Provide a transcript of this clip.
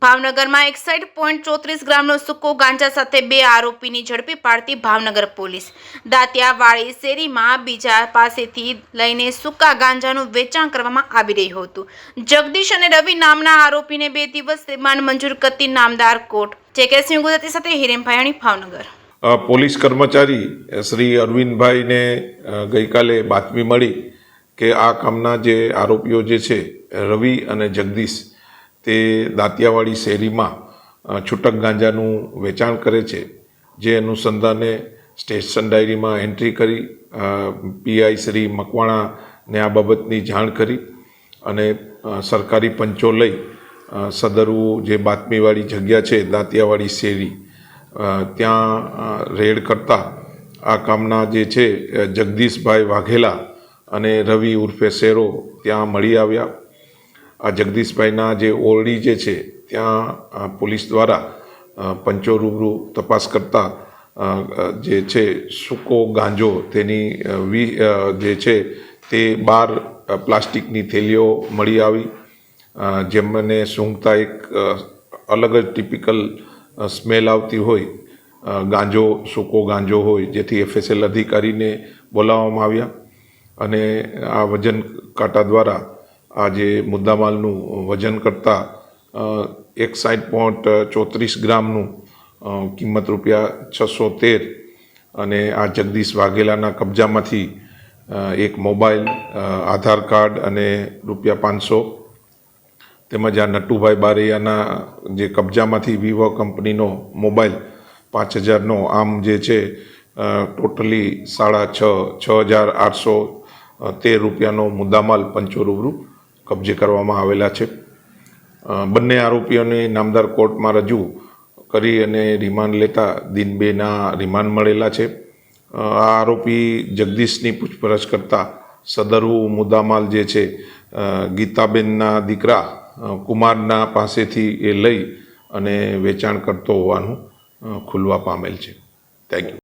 ભાવનગરમાં 61.34 ગ્રામનો સૂકો ગાંજા સાથે 2 આરોપીની ઝડપી પાડતી ભાવનગર પોલીસ। દાંતિયાવાડી શેરીમાં બીજા પાસેથી લઈને સૂકા ગાંજાનું વેચાણ કરવામાં આવી રહ્યું હતું। જગદીશ અને રવિ નામના આરોપીને 2 દિવસ રિમાન્ડ મંજૂર કરતી નામદાર કોર્ટ। જેકેસિંહ ગુજરાતી સાથે હિરેન ભાયાણી, ભાવનગર। પોલીસ કર્મચારી શ્રી અરવિંદભાઈને ગઈકાલે બાતમી મળી કે આ કામના જે આરોપીઓ જે છે રવિ અને જગદીશ તે દાંતિયાવાડી શેરીમાં છૂટક ગાંજાનું વેચાણ કરે છે। જે અનુસંધાને સ્ટેશન ડાયરીમાં એન્ટ્રી કરી પીઆઈ શ્રી મકવાણાને આ બાબતની જાણ કરી અને સરકારી પંચો લઈ સદરવું જે બાતમીવાળી જગ્યા છે દાંતિયાવાડી શેરી ત્યાં રેડ કરતા આ કામના જે છે જગદીશભાઈ વાઘેલા અને રવિ ઉર્ફે શેરો ત્યાં મળી આવ્યા। આ જગદીશભાઈના જે ઓરડી જે છે ત્યાં પોલીસ દ્વારા પંચો રૂબરૂ તપાસ કરતા જે છે સૂકો ગાંજો તેની જે છે તે 12 પ્લાસ્ટિકની થેલીઓ મળી આવી। જેમને સૂંઘતા એક અલગ જ ટિપિકલ સ્મેલ આવતી હોય ગાંજો સૂકો ગાંજો હોય, જેથી FSL અધિકારીને બોલાવવામાં આવ્યા અને આ વજન કાંટા દ્વારા આ જે મુદ્દામાલનું વજન કરતાં 61.34 ગ્રામનું કિંમત ₹613 અને આ જગદીશ વાઘેલાના કબજામાંથી એક મોબાઈલ, આધાર કાર્ડ અને ₹500 તેમજ આ નટુભાઈ બારૈયાના જે કબજામાંથી વિવો કંપનીનો મોબાઈલ 5000નો, આમ જે છે ટોટલી ₹6,813નો મુદ્દામાલ પંચો રૂબરૂ કબજે કરવામાં આવેલા છે। બંને આરોપીઓને નામદાર કોર્ટમાં રજૂ કરી અને રિમાન્ડ લેતા દિન 2ના રિમાન્ડ મળેલા છે। આ આરોપી જગદીશની પૂછપરછ કરતા સદરવું મુદ્દામાલ જે છે ગીતાબેનના દીકરા કુમારના પાસેથી એ લઈ અને વેચાણ કરતો હોવાનું ખુલવા પામેલ છે। Thank you.